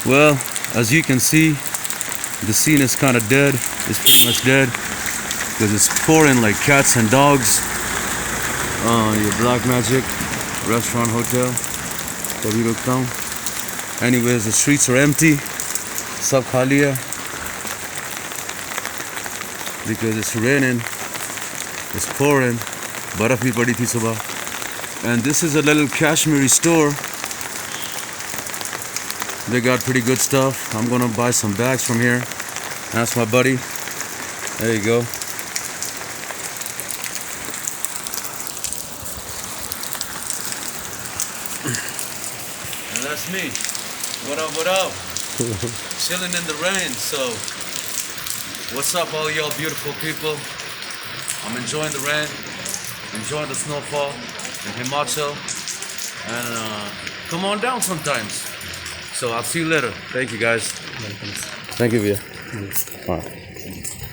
Well, as you can see, the scene is kind of dead. It's pretty much dead because it's pouring like cats and dogs. Your Black Magic restaurant, hotel, Kabirokam. Anyways, the streets are empty. Sab khali hai because it's raining. It's pouring. Baraf bhi padi thi subah. And this is a little Kashmiri store. They got pretty good stuff. I'm gonna buy some bags from here. That's my buddy. There you go. And that's me. What up, what up? Chilling in the rain. So, what's up, all y'all beautiful people? I'm enjoying the rain, enjoying the snowfall in Himachal. And come on down sometimes. So I'll see you later. Thank you, guys. Thank you, Via. All right.